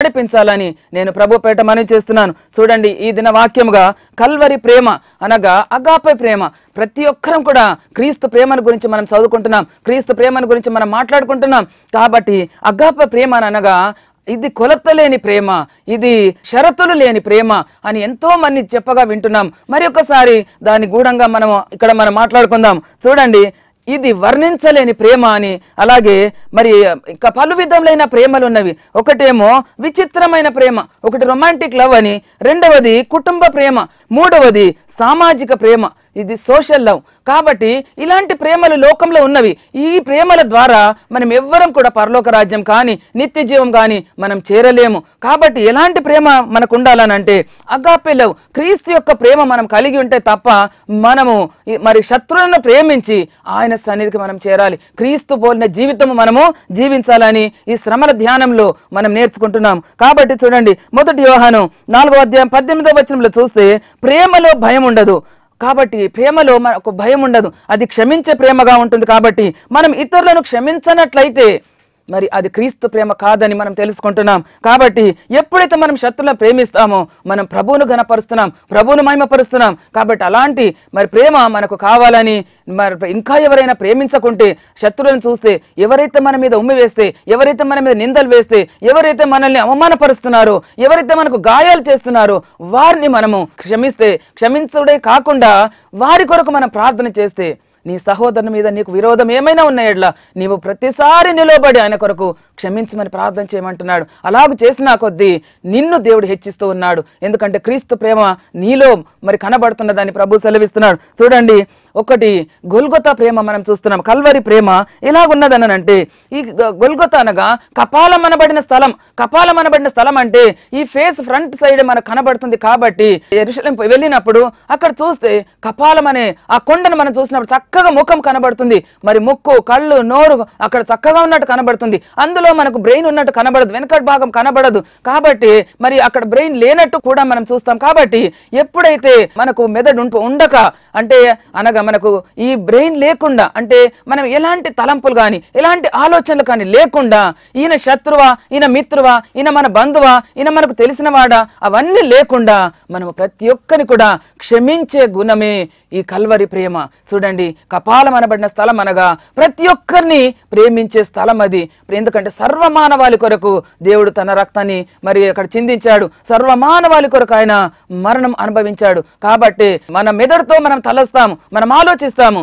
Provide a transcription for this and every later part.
నడిపించాలని నేను ప్రభుపేట మనవి చేస్తున్నాను. చూడండి, ఈ దిన వాక్యముగా కల్వరి ప్రేమ అనగా అగాపే ప్రేమ. ప్రతి ఒక్కరం కూడా క్రీస్తు ప్రేమను గురించి మనం చదువుకుంటున్నాం, క్రీస్తు ప్రేమను గురించి మనం మాట్లాడుకుంటున్నాం. కాబట్టి అగాపే ప్రేమ అనగా ఇది కొలత లేని ప్రేమ, ఇది షరతులు లేని ప్రేమ అని ఎంతో మంది చెప్పగా వింటున్నాం. మరి ఒకసారి దాని గూఢంగా మనం మాట్లాడుకుందాం. చూడండి, ఇది వర్ణించలేని ప్రేమ అని. అలాగే మరి ఇంకా పలు విధములైన ప్రేమలు ఉన్నవి. ఒకటేమో విచిత్రమైన ప్రేమ, ఒకటి రొమాంటిక్ లవ్ అని, రెండవది కుటుంబ ప్రేమ, మూడవది సామాజిక ప్రేమ, ఇది సోషల్ లవ్. కాబట్టి ఇలాంటి ప్రేమలు లోకంలో ఉన్నవి. ఈ ప్రేమల ద్వారా మనం ఎవ్వరం కూడా పరలోక రాజ్యం కానీ నిత్య జీవం కానీ మనం చేరలేము. కాబట్టి ఎలాంటి ప్రేమ మనకు ఉండాలనంటే అగాపే లవ్, క్రీస్తు యొక్క ప్రేమ మనం కలిగి ఉంటే తప్ప మనము మరి శత్రువులను ప్రేమించి ఆయన సన్నిధికి మనం చేరాలి. క్రీస్తు పోలిన జీవితం మనము జీవించాలని ఈ శ్రమల ధ్యానంలో మనం నేర్చుకుంటున్నాం. కాబట్టి చూడండి, 1 యోహాను 4వ అధ్యాయం 18వ వచనంలో చూస్తే ప్రేమలో భయం ఉండదు. కాబట్టి ప్రేమలో మనకు భయం ఉండదు, అది క్షమించే ప్రేమగా ఉంటుంది. కాబట్టి మనం ఇతరులను క్షమించనట్లయితే మరి అది క్రీస్తు ప్రేమ కాదని మనం తెలుసుకుంటున్నాం. కాబట్టి ఎప్పుడైతే మనం శత్రువులను ప్రేమిస్తామో మనం ప్రభువును ఘనపరుస్తున్నాం, ప్రభువును మహిమపరుస్తున్నాం. కాబట్టి అలాంటి మరి ప్రేమ మనకు కావాలని, మరి ఇంకా ఎవరైనా ప్రేమించకుంటే, శత్రువులను చూస్తే, ఎవరైతే మన మీద ఉమ్మి వేస్తే, ఎవరైతే మన మీద నిందలు వేస్తే, ఎవరైతే మనల్ని అవమానపరుస్తున్నారో, ఎవరైతే మనకు గాయాలు చేస్తున్నారో వారిని మనము క్షమిస్తే, క్షమించుడే కాకుండా వారి కొరకు మనం ప్రార్థన చేస్తే, నీ సహోదరుని మీద నీకు విరోధం ఏమైనా ఉన్నాయట్లా నీవు ప్రతిసారి నిలబడి ఆయన కొరకు క్షమించమని ప్రార్థన చేయమంటున్నాడు. అలాగ చేసిన కొద్దీ నిన్ను దేవుడు హెచ్చిస్తూ ఉన్నాడు. ఎందుకంటే క్రీస్తు ప్రేమ నీలో మరి కనబడుతున్నదని ప్రభు సెలవిస్తున్నాడు. చూడండి, ఒకటి గొల్గొతా ప్రేమ మనం చూస్తున్నాం. కల్వరి ప్రేమ ఎలాగున్నదనంటే, ఈ గొల్గొతా అనగా కపాలమనబడిన స్థలం. కపాలమనబడిన స్థలం అంటే ఈ ఫేస్ ఫ్రంట్ సైడ్ మనకు కనబడుతుంది. కాబట్టి యెరూషలేము వెళ్ళినప్పుడు అక్కడ చూస్తే కపాలం అనే ఆ కొండను మనం చూసినప్పుడు చక్కగా ముఖం కనబడుతుంది. మరి ముక్కు, కళ్ళు, నోరు అక్కడ చక్కగా ఉన్నట్టు కనబడుతుంది. అందులో మనకు బ్రెయిన్ ఉన్నట్టు కనబడదు, వెనకటి భాగం కనబడదు. కాబట్టి మరి అక్కడ బ్రెయిన్ లేనట్టు కూడా మనం చూస్తాం. కాబట్టి ఎప్పుడైతే మనకు మెదడు ఉండక అంటే అనగా మనకు ఈ బ్రెయిన్ లేకుండా, అంటే మనం ఎలాంటి తలంపులు కానీ ఎలాంటి ఆలోచనలు కానీ లేకుండా, ఈయన శత్రువా, ఈయన మిత్రువా, ఈయన మన బంధువా, ఈయన మనకు తెలిసిన వాడా, అవన్నీ లేకుండా మనము ప్రతి ఒక్కరిని కూడా క్షమించే గుణమే ఈ కల్వరి ప్రేమ. చూడండి, కపాలం అనబడిన స్థలం అనగా ప్రతి ఒక్కరిని ప్రేమించే స్థలం అది. ఎందుకంటే సర్వమానవాళి కొరకు దేవుడు తన రక్తాన్ని మరి అక్కడ చిందించాడు, సర్వమానవాళి కొరకు ఆయన మరణం అనుభవించాడు. కాబట్టి మన మెదడుతో మనం తలస్తాము, మనం ఆలోచిస్తాము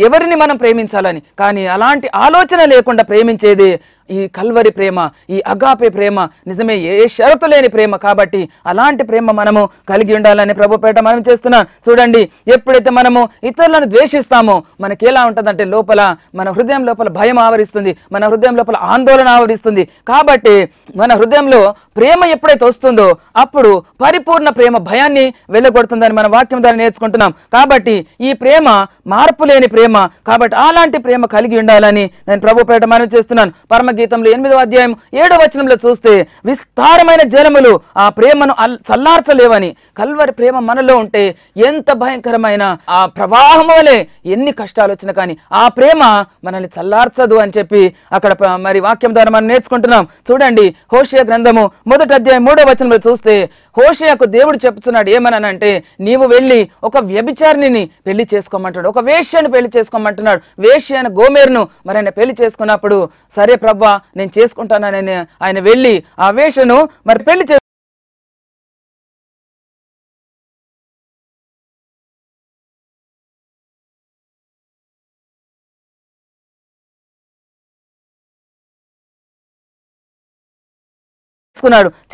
ఎవరిని మనం ప్రేమించాలని, కానీ అలాంటి ఆలోచన లేకుండా ప్రేమించేది ఈ కల్వరి ప్రేమ, ఈ అగాపే ప్రేమ. నిజమే, ఏ షరతు లేని ప్రేమ. కాబట్టి అలాంటి ప్రేమ మనము కలిగి ఉండాలని ప్రభుపేట మనం చేస్తున్నాం. చూడండి, ఎప్పుడైతే మనము ఇతరులను ద్వేషిస్తామో మనకి ఎలా ఉంటుందంటే లోపల మన హృదయం లోపల భయం ఆవరిస్తుంది, మన హృదయం లోపల ఆందోళన ఆవరిస్తుంది. కాబట్టి మన హృదయంలో ప్రేమ ఎప్పుడైతే వస్తుందో అప్పుడు పరిపూర్ణ ప్రేమ భయాన్ని వెళ్ళగొడుతుందని మన వాక్యం ద్వారా నేర్చుకుంటున్నాం. కాబట్టి ఈ ప్రేమ మార్పు లేని ప్రేమ. కాబట్టి అలాంటి ప్రేమ కలిగి ఉండాలని నేను ప్రభుపేట మనం చేస్తున్నాను. పరమగీతంలో 8వ అధ్యాయం 7వ వచనంలో చూస్తే విస్తారమైన జలములు ఆ ప్రేమను చల్లార్చలేవని. కల్వరి ప్రేమ మనలో ఉంటే ఎంత భయంకరమైన ఆ ప్రవాహం వలె ఎన్ని కష్టాలు వచ్చినా కానీ ఆ ప్రేమ మనల్ని చల్లార్చదు అని చెప్పి అక్కడ మరి వాక్యం ద్వారా మనం నేర్చుకుంటున్నాం. చూడండి, హోషేయ గ్రంథము 1వ అధ్యాయం 3వ వచనంలో చూస్తే హోషేయకు దేవుడు చెప్తున్నాడు ఏమనంటే, నీవు వెళ్ళి ఒక వ్యభిచారిణిని పెళ్లి చేసుకోమంటాడు, ఒక వేశ్యను పెళ్లి చేసుకోమంటున్నాడు. వేశ్య అయిన గోమెరును మరి ఆయన పెళ్లి చేసుకున్నప్పుడు సరే ప్రభువా నేను చేసుకుంటానని ఆయన వెళ్ళి ఆ వేశ్యను మరి పెళ్లి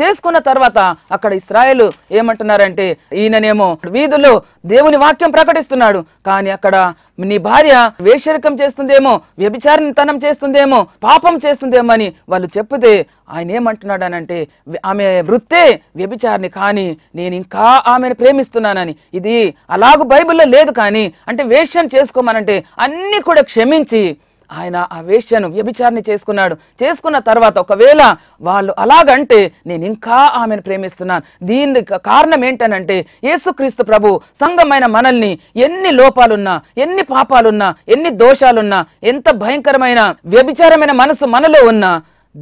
చేసుకున్న తర్వాత అక్కడ ఇశ్రాయేలు ఏమంటున్నారంటే, ఈయననేమో వీధుల్లో దేవుని వాక్యం ప్రకటిస్తున్నాడు, కానీ అక్కడ నీ భార్య వేశ్యరికం చేస్తుందేమో, వ్యభిచారితనం చేస్తుందేమో, పాపం చేస్తుందేమో అని వాళ్ళు చెప్తే ఆయన ఏమంటున్నాడు అనంటే, ఆమె వృత్తే వ్యభిచారిని, కానీ నేను ఇంకా ఆమెను ప్రేమిస్తున్నానని. ఇది అలాగూ బైబిల్లో లేదు. కానీ అంటే వేశ్యను చేసుకోమనంటే అన్ని కూడా క్షమించి ఆయన ఆ వేశ్యను వ్యభిచారిని చేసుకున్నాడు. చేసుకున్న తర్వాత ఒకవేళ వాళ్ళు అలాగంటే నేను ఇంకా ఆమెను ప్రేమిస్తున్నాను. దీనికి కారణం ఏంటనంటే యేసుక్రీస్తు ప్రభు సంఘమైన మనల్ని ఎన్ని లోపాలున్నా, ఎన్ని పాపాలున్నా, ఎన్ని దోషాలున్నా, ఎంత భయంకరమైన వ్యభిచారమైన మనసు మనలో ఉన్నా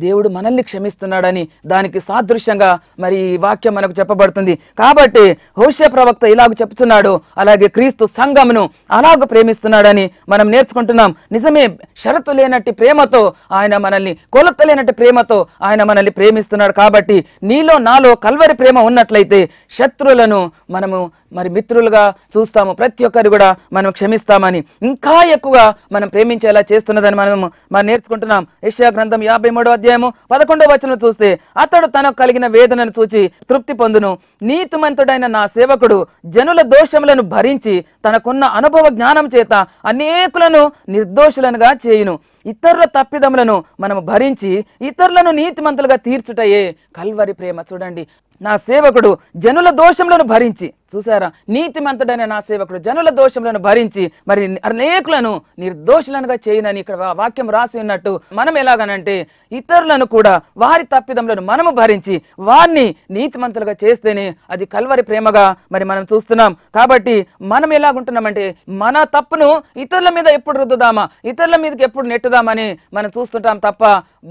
దేవుడు మనల్ని క్షమిస్తున్నాడని దానికి సాదృశ్యంగా మరి ఈ వాక్యం మనకు చెప్పబడుతుంది. కాబట్టి హోషేయ ప్రవక్త ఇలాగ చెప్తున్నాడు, అలాగే క్రీస్తు సంఘమును అలాగ ప్రేమిస్తున్నాడని మనం నేర్చుకుంటున్నాం. నిజమే, షరతు లేనట్టి ప్రేమతో ఆయన మనల్ని, కొలత లేనట్టి ప్రేమతో ఆయన మనల్ని ప్రేమిస్తున్నాడు. కాబట్టి నీలో నాలో కల్వరి ప్రేమ ఉన్నట్లయితే శత్రువులను మనము మరి మిత్రులుగా చూస్తాము, ప్రతి ఒక్కరు కూడా మనం క్షమిస్తామని, ఇంకా ఎక్కువగా మనం ప్రేమించేలా చేస్తున్నదని మనం నేర్చుకుంటున్నాం. యెషయా గ్రంథం 53వ అధ్యాయము 11వ వచనం చూస్తే, అతడు తనకు కలిగిన వేదనను చూచి తృప్తి పొందును, నీతిమంతుడైన నా సేవకుడు జనుల దోషములను భరించి తనకున్న అనుభవ జ్ఞానం చేత అనేకులను నిర్దోషులనుగా చేయును. ఇతరుల తప్పిదములను మనము భరించి ఇతరులను నీతిమంతులుగా తీర్చుటయే కల్వరి ప్రేమ. చూడండి, నా సేవకుడు జనుల దోషములను భరించి, చూసారా, నీతిమంతుడైన నా సేవకుడు జనుల దోషములను భరించి మరి అనేకులను నిర్దోషులనుగా చేయనని ఇక్కడ వాక్యం రాసి ఉన్నట్టు, మనం ఎలాగనంటే ఇతరులను కూడా వారి తప్పిదములను మనము భరించి వారిని నీతిమంతులుగా చేస్తేనే అది కల్వరి ప్రేమగా మరి మనం చూస్తున్నాం. కాబట్టి మనం ఎలాగుంటున్నామంటే మన తప్పును ఇతరుల మీద ఎప్పుడు రుద్దుదామా, ఇతరుల మీదకి ఎప్పుడు నెట్టుదామని మనం చూస్తుంటాం తప్ప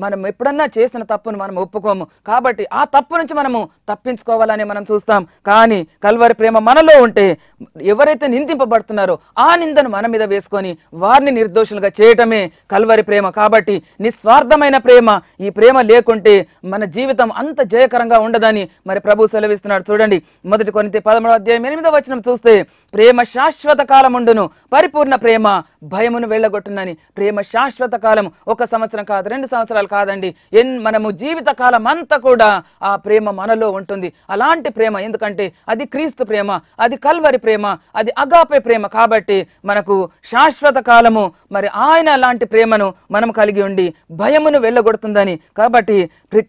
మనం ఎప్పుడన్నా చేసిన తప్పును మనం ఒప్పుకోము. కాబట్టి ఆ తప్పు నుంచి మనము తప్పించుకోవాలని మనం చూస్తాం. కానీ కల్వరి ప్రేమ మనలో ఉంటే ఎవరైతే నిందింపబడుతున్నారో ఆ నిందను మన మీద వేసుకొని వారిని నిర్దోషులుగా చేయటమే కల్వరి ప్రేమ. కాబట్టి నిస్వార్థమైన ప్రేమ, ఈ ప్రేమ లేకుంటే మన జీవితం అంత జయకరంగా ఉండదని మరి ప్రభు సెలవిస్తున్నాడు. చూడండి, 1 కొరింథీ 13వ అధ్యాయం 8వ వచనం చూస్తే, ప్రేమ శాశ్వత కాలముండును, పరిపూర్ణ ప్రేమ భయమును వెళ్ళగొట్టునని. ప్రేమ శాశ్వత కాలం, 1 సంవత్సరం కాదు, 2 సంవత్సరాలు కాదండి, మనము జీవిత కాలం అంతా కూడా ఆ ప్రేమ మనలో ఉంటుంది. అలాంటి ప్రేమ, ఎందుకంటే అది క్రీస్తు ప్రేమ, అది కల్వరి ప్రేమ, అది అగాపే ప్రేమ. కాబట్టి మనకు శాశ్వత కాలము మరి ఆయన లాంటి ప్రేమను మనం కలిగి ఉండి భయమును వెళ్ళగొడుతుందని. కాబట్టి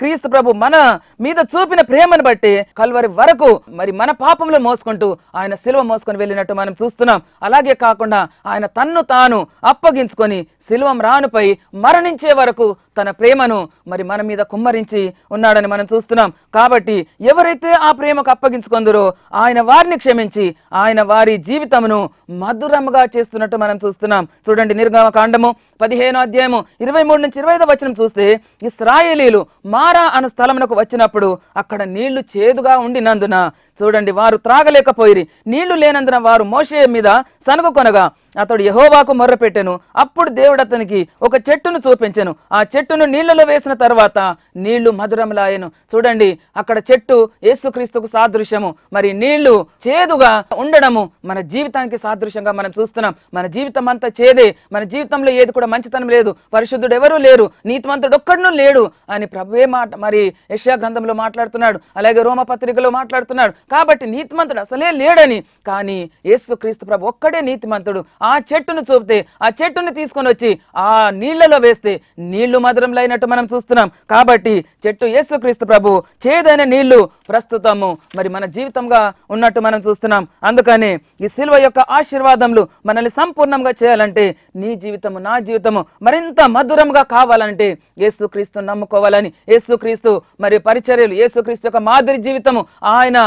క్రీస్తు ప్రభు మన మీద చూపిన ప్రేమను బట్టి కల్వరి వరకు మరి మన పాపంలో మోసుకుంటూ ఆయన సిలువ మోసుకొని వెళ్ళినట్టు మనం చూస్తున్నాం. అలాగే కాకుండా ఆయన తన్ను తాను అప్పగించుకొని సిలువ రానుపై మరణించే వరకు తన ప్రేమను మరి మన మీద కుమ్మరించి ఉన్నాడని మనం చూస్తున్నాం. కాబట్టి ఎవరైతే ఆ ప్రేమకు అప్పగించుకుందరో ఆయన వారిని క్షమించి ఆయన వారి జీవితమును మధురముగా చేస్తున్నట్టు మనం చూస్తున్నాం. చూడండి, నిర్గమకాండము 15వ అధ్యాయము 23 నుంచి 25వ వచనం చూస్తే, ఇశ్రాయేలీలు మారా అను స్థలమునకు వచ్చినప్పుడు అక్కడ నీళ్లు చేదుగా ఉండినందున, చూడండి, వారు త్రాగలేకపోయిరి. నీళ్లు లేనందున వారు మోషే మీద సనుగు కొనగా అతడు యెహోవాకు మొర్రపెట్టెను. అప్పుడు దేవుడు అతనికి ఒక చెట్టును చూపించెను. ఆ చెట్టును నీళ్లలో వేసిన తర్వాత నీళ్లు మధురములాయెను. చూడండి, అక్కడ చెట్టు యేసుక్రీస్తుకు సాదృశ్యము. మరి నీళ్లు చేదుగా ఉండడము మన జీవితానికి సాదృశ్యంగా మనం చూస్తున్నాం. మన జీవితం అంతా చేదే, మన జీవితంలో ఏది కూడా మంచితనం లేదు, పరిశుద్ధుడు ఎవరూ లేరు, నీతిమంతుడు ఒక్కడునూ లేడు అని ప్రభువే మరి యెషయా గ్రంథంలో మాట్లాడుతున్నాడు, అలాగే రోమపత్రికలో మాట్లాడుతున్నాడు. కాబట్టి నీతిమంతుడు అసలే లేడని, కానీ యేసుక్రీస్తు ప్రభు ఒక్కడే నీతిమంతుడు. ఆ చెట్టును చూపితే ఆ చెట్టును తీసుకొని వచ్చి ఆ నీళ్లలో వేస్తే నీళ్లు మధురంలైనట్టు మనం చూస్తున్నాం. కాబట్టి చెట్టు యేసుక్రీస్తు ప్రభు, చేదైన నీళ్లు ప్రస్తుతము మరి మన జీవితంగా ఉన్నట్టు మనం చూస్తున్నాం. అందుకని ఈ సిలువ యొక్క ఆశీర్వాదములు మనల్ని సంపూర్ణంగా చేయాలంటే నీ జీవితము నా జీవితము మరింత మధురంగా కావాలంటే యేసుక్రీస్తు నమ్ముకోవాలని, యేసుక్రీస్తు మరి పరిచర్యలు, యేసుక్రీస్తు యొక్క మాదిరి జీవితము, ఆయన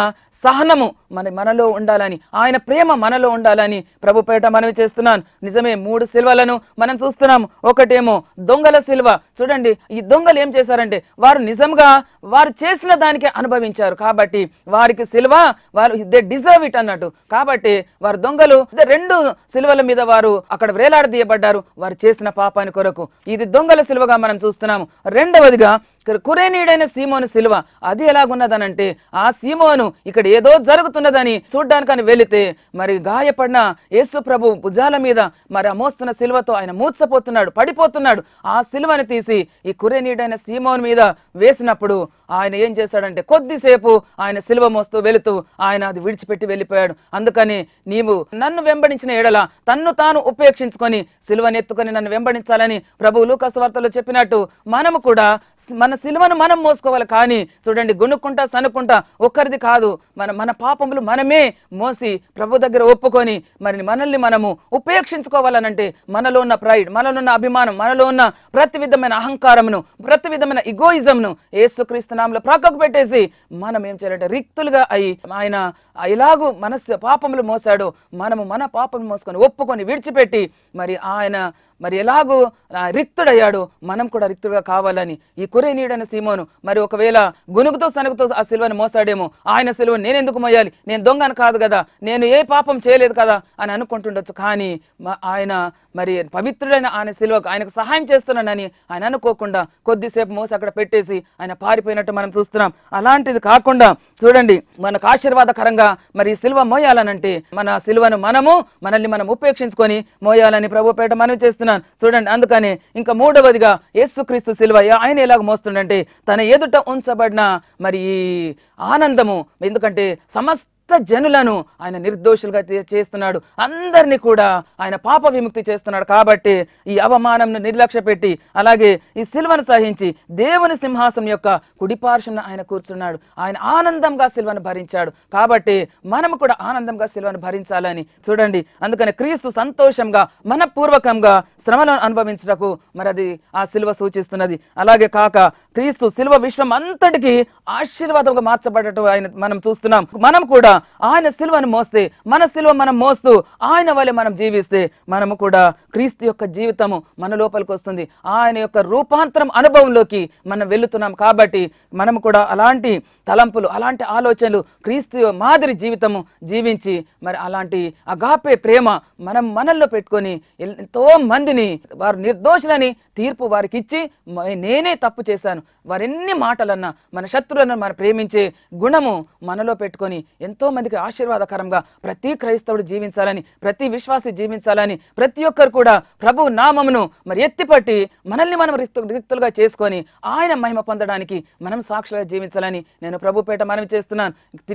సహనము మనలో ఉండాలని, ఆయన ప్రేమ మనలో ఉండాలని ప్రభు పేట మనవి చేస్తున్నాను. నిజమే, 3 సిలువలను మనం చూస్తున్నాం. ఒకటేమో దొంగల సిలువ. చూడండి, ఈ దొంగలు ఏం చేశారంటే వారు నిజంగా వారు చేసిన దానికే అనుభవించారు. కాబట్టి వారికి సిలువ, వారు దే డిజర్వ్ ఇట్ అన్నట్టు. కాబట్టి వారు దొంగలు 2 సిలువల మీద వారు అక్కడ వేలాడదీయబడ్డారు వారు చేసిన పాపాని కొరకు. ఇది దొంగల సిలువగా మనం చూస్తున్నాము. రెండవదిగా కురేనీయుడైన సీమోను సిలువ. అది ఎలాగున్నదనంటే ఆ సీమోను ఇక్కడ ఏదో జరుగుతున్నదని చూడ్డానికని వెళితే మరి గాయపడిన యేసు ప్రభు భుజాల మీద మరి మోస్తున్న సిలువతో ఆయన మూర్ఛపోతున్నాడు, పడిపోతున్నాడు. ఆ సిలువను తీసి ఈ కురేనీయుడైన సీమోను మీద వేసినప్పుడు ఆయన ఏం చేశాడంటే కొద్దిసేపు ఆయన సిలువ మోస్తూ వెళుతూ ఆయన అది విడిచిపెట్టి వెళ్ళిపోయాడు. అందుకని నీవు నన్ను వెంబడించిన ఎడల తన్ను తాను ఉపేక్షించుకొని సిలువను ఎత్తుకొని నన్ను వెంబడించాలని ప్రభువు లూకాసు వార్తలో చెప్పినట్టు మనము కూడా మన సిలువను మనం మోసుకోవాలి. కానీ చూడండి, గుణుక్కుంటా సనుక్కుంటా ఒక్కరిది కాదు, మన పాపములు మనమే మోసి ప్రభు దగ్గర ఒప్పుకొని మరి మనల్ని మనము ఉపేక్షించుకోవాలనంటే మనలో ఉన్న ప్రైడ్, మనలో ఉన్న అభిమానం, మనలో ఉన్న ప్రతి విధమైన అహంకారమును, ప్రతి విధమైన ఇగోయిజంను యేసుక్రీస్తు నామములో ప్రక్కకు పెట్టేసి మనం ఏం చేయాలంటే రిక్తులుగా అయి ఆయన ఎలాగూ మన పాపములు మోసాడో మనము మన పాపములు మోసుకొని ఒప్పుకొని విడిచిపెట్టి మరి ఆయన మరి ఎలాగూ రిక్తుడయ్యాడు, మనం కూడా రిక్తుడుగా కావాలని ఈ కురేనీయుడైన సీమోను మరి ఒకవేళ గునుగుతో సనుగుతో ఆ సిలువను మోసాడేమో, ఆయన సిలువను నేను ఎందుకు మోయాలి, నేను దొంగను కాదు కదా, నేను ఏ పాపం చేయలేదు కదా అని అనుకుంటుండొచ్చు. కానీ ఆయన మరి పవిత్రుడైన ఆయన సిలువకు ఆయనకు సహాయం చేస్తున్నానని ఆయన అనుకోకుండా కొద్దిసేపు మోసి అక్కడ పెట్టేసి ఆయన పారిపోయినట్టు మనం చూస్తున్నాం. అలాంటిది కాకుండా చూడండి, మనకు ఆశీర్వాదకరంగా మరి సిలువ మోయాలనంటే మన సిలువను మనల్ని మనం ఉపేక్షించుకొని మోయాలని ప్రభు పేట మనవి చేస్తున్నాను. చూడండి, అందుకని ఇంకా మూడవదిగా యేసుక్రీస్తు సిలువ ఆయన ఎలాగ మోస్తుండంటే తన ఎదుట ఉంచబడిన మరి ఈ ఆనందము, ఎందుకంటే సమస్త జనులను ఆయన నిర్దోషులుగా చేస్తున్నాడు, అందరినీ కూడా ఆయన పాప విముక్తి చేస్తున్నాడు. కాబట్టి ఈ అవమానంను నిర్లక్ష్య పెట్టి అలాగే ఈ సిలువను సహించి దేవుని సింహాసనం యొక్క కుడిపార్శ్వన ఆయన కూర్చున్నాడు. ఆయన ఆనందంగా సిలువను భరించాడు. కాబట్టి మనము కూడా ఆనందంగా సిలువను భరించాలని చూడండి. అందుకని క్రీస్తు సంతోషంగా మనపూర్వకంగా శ్రమలను అనుభవించటకు మరి అది ఆ సిలువ సూచిస్తున్నది. అలాగే కాక క్రీస్తు సిలువ విశ్వం అంతటికి ఆశీర్వాదంగా మార్చబడటం ఆయన మనం చూస్తున్నాం. మనం కూడా ఆయన సిలువను మోస్తే, మన సిలువ మనం మోస్తూ ఆయన వలె మనం జీవిస్తే మనము కూడా క్రీస్తు యొక్క జీవితము మన లోపలికి వస్తుంది. ఆయన యొక్క రూపాంతరం అనుభవంలోకి మనం వెళుతున్నాం. కాబట్టి మనము కూడా అలాంటి తలంపులు, అలాంటి ఆలోచనలు, క్రీస్తు మాదిరి జీవితము జీవించి మరి అలాంటి అగాపే ప్రేమ మనల్లో పెట్టుకొని ఎంతో మందిని వారు నిర్దోషులని తీర్పు వారికి ఇచ్చి నేనే తప్పు చేశాను వారెన్ని మాటలన్నా మన శత్రువులను మనం ప్రేమించే గుణము మనలో పెట్టుకొని ఎంతో మందికి ఆశీర్వాదకరంగా ప్రతి క్రైస్తవుడు జీవించాలని, ప్రతి విశ్వాసి జీవించాలని, ప్రతి ఒక్కరు కూడా ప్రభు నామమును మరి ఎత్తిపట్టి మనల్ని మనం రిక్తులుగా చేసుకొని ఆయన మహిమ పొందడానికి మనం సాక్షులుగా జీవించాలని నేను ప్రభు పేట మనవి చేస్తున్నాను.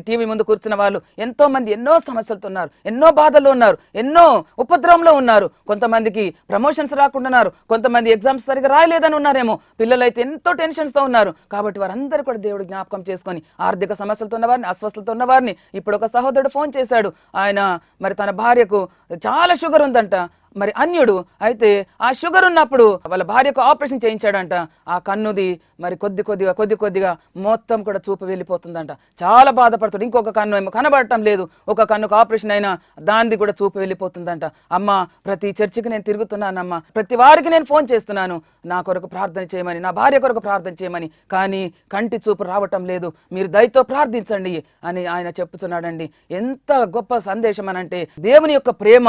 టీవీ ముందు కూర్చున్న వాళ్ళు ఎంతో మంది ఎన్నో సమస్యలతో ఉన్నారు, ఎన్నో బాధల్లో ఉన్నారు, ఎన్నో ఉపద్రవంలో ఉన్నారు. కొంతమందికి ప్రమోషన్స్ రాకుండాన్నారు, కొంతమంది ఎగ్జామ్స్ సరిగా రాయలేదని ఉన్నారేమో, పిల్లలైతే ఎంతో టెన్షన్స్తో ఉన్నారు. కాబట్టి వారందరూ కూడా దేవుడు జ్ఞాపకం చేసుకొని ఆర్థిక సమస్యలతో ఉన్నవారిని, అస్వస్థలతో ఉన్నవారిని, ఇప్పుడు ఒక సహోదరుడు ఫోన్ చేశాడు, ఆయన మరి తన భార్యకు చాలా షుగర్ ఉందంట, మరి అన్యుడు అయితే ఆ షుగర్ ఉన్నప్పుడు వాళ్ళ భార్యకు ఆపరేషన్ చేయించాడంట. ఆ కన్నుది మరి కొద్ది కొద్దిగా మొత్తం కూడా చూపు వెళ్ళిపోతుందంట. చాలా బాధపడుతుంది. ఇంకొక కన్ను ఏమో కనబడటం లేదు, ఒక కన్నుకు ఆపరేషన్ అయినా దానిది కూడా చూపు వెళ్ళిపోతుందంట. అమ్మ, ప్రతి చర్చికి నేను తిరుగుతున్నానమ్మా, ప్రతి వారికి నేను ఫోన్ చేస్తున్నాను, నా కొరకు ప్రార్థన చేయమని, నా భార్య కొరకు ప్రార్థన చేయమని, కానీ కంటి చూపు రావటం లేదు, మీరు దయతో ప్రార్థించండి అని ఆయన చెప్పుతున్నాడండి. ఎంత గొప్ప సందేశం అనంటే దేవుని యొక్క ప్రేమ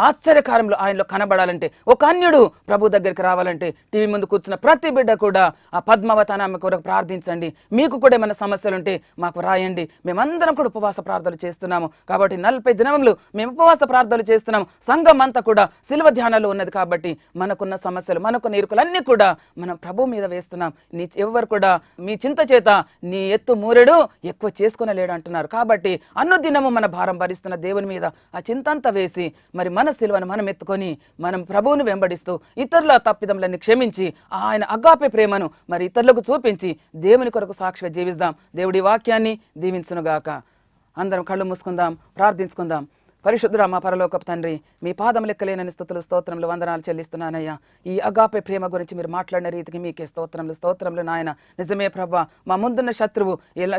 ఆశ్చర్యకారంలో ఆయనలో కనబడాలంటే, ఒక అన్యుడు ప్రభు దగ్గరికి రావాలంటే టీవీ ముందు కూర్చున్న ప్రతి బిడ్డ కూడా ఆ పద్మావతి ఆమె కొరకు ప్రార్థించండి. మీకు కూడా ఏమైనా సమస్యలు ఉంటే మాకు రాయండి. మేమందరం కూడా ఉపవాస ప్రార్థనలు చేస్తున్నాము. కాబట్టి 40 దినములు మేము ఉపవాస ప్రార్థనలు చేస్తున్నాము. సంఘం అంతా కూడా సిలువ ధ్యానాలు ఉన్నది. కాబట్టి మనకున్న సమస్యలు, మనకున్న ఇరుకులన్నీ కూడా మనం ప్రభు మీద వేస్తున్నాం. ఎవరు కూడా మీ చింత చేత నీ ఎత్తు మూరెడు ఎక్కువ చేసుకునలేడు అంటున్నారు. కాబట్టి అనుదినము మన భారం భరిస్తున్న దేవుని మీద ఆ చింతంతా వేసి మరి మన సిలువను మనం ఎత్తుకొని మనం ప్రభువును వెంబడిస్తూ ఇతరుల తప్పిదములను క్షమించి ఆయన అగాపే ప్రేమను మరి ఇతరులకు చూపించి దేవుని కొరకు సాక్షిగా జీవిద్దాం. దేవుడి వాక్యాన్ని దీవించునుగాక. అందరం కళ్ళు మూసుకుందాం, ప్రార్థించుకుందాం. పరిశుద్ధుడా మా పరలోకపు తండ్రి, మీ పాదం లెక్కలేనని స్తుతులు, స్తోత్రములు, వందనాలు చెల్లిస్తున్నానయ్యా. ఈ అగాపే ప్రేమ గురించి మీరు మాట్లాడిన రీతికి మీకే స్తోత్రములు నాయన. నిజమే ప్రభా, మా ముందున్న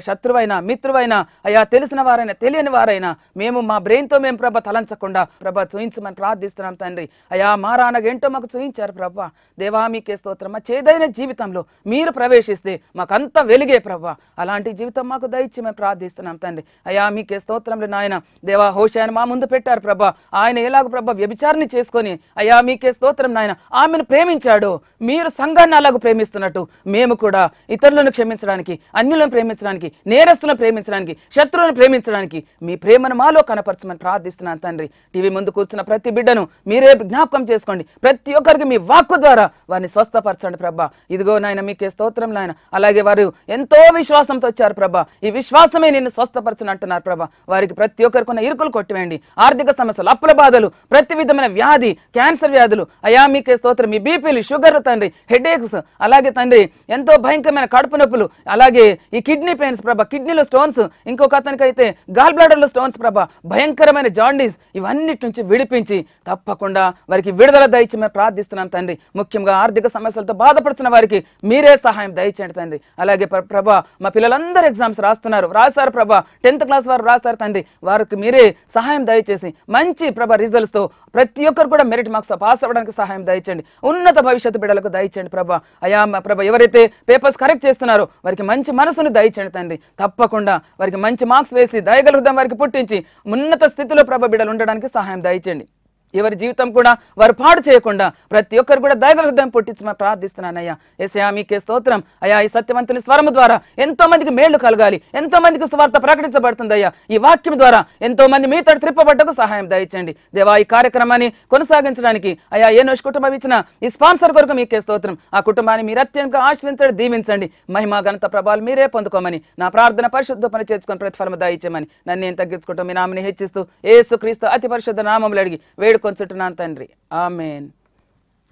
శత్రువైనా మిత్రువైనా అయ్యా, తెలిసిన వారైనా తెలియని వారైనా మేము మా బ్రెయిన్తో మేము ప్రభ తలంచకుండా ప్రభ చూయించమని ప్రార్థిస్తున్నాం తండ్రి. అయ్యా, మారానగా ఏంటో మాకు చూయించారు ప్రభా. దేవా మీకే స్తోత్రం. మా చేదైన జీవితంలో మీరు ప్రవేశిస్తే మాకంత వెలిగే ప్రభా. అలాంటి జీవితం మాకు దయచేయమని ప్రార్థిస్తున్నాం తండ్రి. అయ్యా మీకే స్తోత్రములు నాయన. దేవా, హోషేయను మా ముందు పెట్టారు ప్రభా. ఆయన ఎలాగ ప్రభా వ్యభిచారిని చేసుకొని అయ్యా మీకే స్తోత్రం నాయన ఆమెను ప్రేమించాడు. మీరు సంఘాన్ని అలాగ ప్రేమిస్తున్నట్టు మేము కూడా ఇతరులను క్షమించడానికి, అన్యులను ప్రేమించడానికి, నేరస్తులను ప్రేమించడానికి, శత్రువులను ప్రేమించడానికి మీ ప్రేమను మాలో కనపరచమని ప్రార్థిస్తున్నాను తండ్రి. టీవీ ముందు కూర్చున్న ప్రతి బిడ్డను మీరే జ్ఞాపకం చేసుకోండి. ప్రతి ఒక్కరికి మీ వాక్కు ద్వారా వారిని స్వస్థపరచండి ప్రభా. ఇదిగో నాయన మీకే స్తోత్రం నాయన. అలాగే వారు ఎంతో విశ్వాసంతో వచ్చారు ప్రభా. ఈ విశ్వాసమే నిన్ను స్వస్థపరచని అంటున్నారు ప్రభా. వారికి ప్రతి ఒక్కరికి ఉన్న ఇరుకులు కొట్టివేయండి. ఆర్థిక సమస్యలు, అప్పుల బాధలు, ప్రతి విధమైన వ్యాధి, క్యాన్సర్ వ్యాధులు అయా మీకే స్తోత్రం. మీ బీపీలు, షుగర్ తండ్రి, హెడేక్స్, అలాగే తండ్రి ఎంతో భయంకరమైన కడుపు నొప్పులు, అలాగే ఈ కిడ్నీ పెయిన్స్ ప్రభా, కిడ్నీలో స్టోన్స్, ఇంకొక అతనికి అయితే గాల్ బ్లాడర్లో స్టోన్స్ ప్రభా, భయంకరమైన జాండీస్, ఇవన్నిటి నుంచి విడిపించి తప్పకుండా వారికి విడుదల దయచేయమని ప్రార్థిస్తున్నాం తండ్రి. ముఖ్యంగా ఆర్థిక సమస్యలతో బాధపడుతున్న వారికి మీరే సహాయం దయచేయండి తండ్రి. అలాగే ప్రభా, మా పిల్లలందరూ ఎగ్జామ్స్ రాశారు ప్రభా, 10th క్లాస్ వారు రాశారు తండ్రి, వారికి మీరే సహాయం దయచేసి మంచి ప్రభ రిజల్ట్స్తో ప్రతి ఒక్కరు కూడా మెరిట్ మార్క్స్ పాస్ అవ్వడానికి సహాయం దయచేయండి. ఉన్నత భవిష్యత్తు బిడ్డలకు దయచేయండి ప్రభ. అయా ప్రభ ఎవరైతే పేపర్స్ కరెక్ట్ చేస్తున్నారో వారికి మంచి మనసును దయచేయండి తండ్రి. తప్పకుండా వారికి మంచి మార్క్స్ వేసి దయగల హృదయం వారికి పుట్టించి ఉన్నత స్థితిలో ప్రభ బిడ్డలు ఉండడానికి సహాయం దయచేయండి. ఎవరి జీవితం కూడా వారు పాడు చేయకుండా ప్రతి ఒక్కరు కూడా దయగల హృదయం పుట్టించి ప్రార్థిస్తున్నానయ్యా. యేసయ్యా మీకే స్తోత్రం. అయ్యా ఈ సత్యవంతుని స్వరము ద్వారా ఎంతో మందికి మేళ్లు కలగాలి, ఎంతో మందికి సువార్త ప్రకటించబడుతుందయ్యా. ఈ వాక్యం ద్వారా ఎంతో మంది మీతో త్రిప్పబడ్డకు సహాయం దయచేయండి దేవా. ఈ కార్యక్రమాన్ని కొనసాగించడానికి అయ్యా ఏనోష్ కుటుంబం ఇచ్చిన ఈ స్పాన్సర్ కొరకు మీకే స్తోత్రం. ఆ కుటుంబాన్ని మీరు అత్యంత ఆశ్రయించండి, దీవించండి. మహిమా ఘనత ప్రభావాలు మీరే పొందుకోమని నా ప్రార్థన పరిశుద్ధ పని చేసుకొని ప్రతిఫలం దయచేయమని నన్ను నేను తగ్గించుకుంటాం. మీ నామని హెచ్చిస్తూ యేసు క్రీస్తు అతి పరిశుద్ధ నామములు అడిగి కొంచుంటున్నాను తండ్రి, ఆమేన్.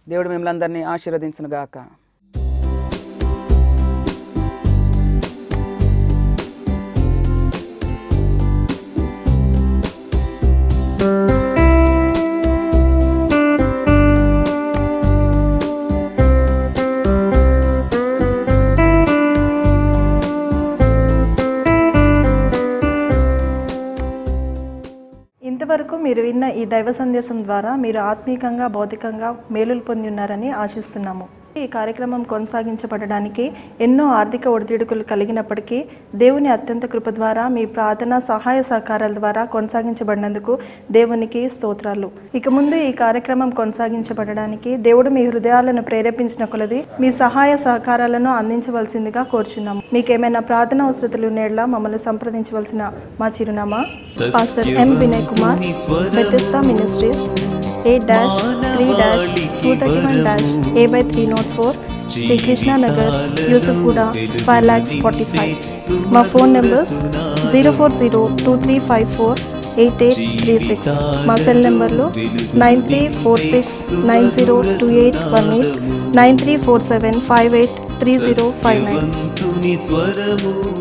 దేవుడు మిమ్మల్ని అందరినీ ఆశీర్వదించును గాక. ఇంతవరకు మీరు విన్న ఈ దైవ సందేశం ద్వారా మీరు ఆత్మీకంగా భౌతికంగా మేలులు పొంది ఉన్నారని ఆశిస్తున్నాము. ఈ కార్యక్రమం కొనసాగించబడడానికి ఎన్నో ఆర్థిక ఒడిదుడుకులు కలిగినప్పటికీ దేవుని అత్యంత కృప ద్వారా మీ ప్రార్థన సహాయ సహకారాల ద్వారా కొనసాగించబడినందుకు దేవునికి స్తోత్రాలు. ఇక ముందు ఈ కార్యక్రమం కొనసాగించబడడానికి దేవుడు మీ హృదయాలను ప్రేరేపించిన కొలది మీ సహాయ సహకారాలను అందించవలసిందిగా కోరుచున్నాము. మీకేమైనా ప్రార్థన అవసరతలు నేడ్లా మమ్మల్ని సంప్రదించవలసిన మా చిరునామా pastor M Vinay Kumar, Bethesda ministries, 8-3-231-A/304 Shri Krishna Nagar, Yousufguda 5,45,000. మా ఫోన్ నెంబర్స్ 04023548836. మా సెల్ నెంబర్లు 9346902818, 9347583059.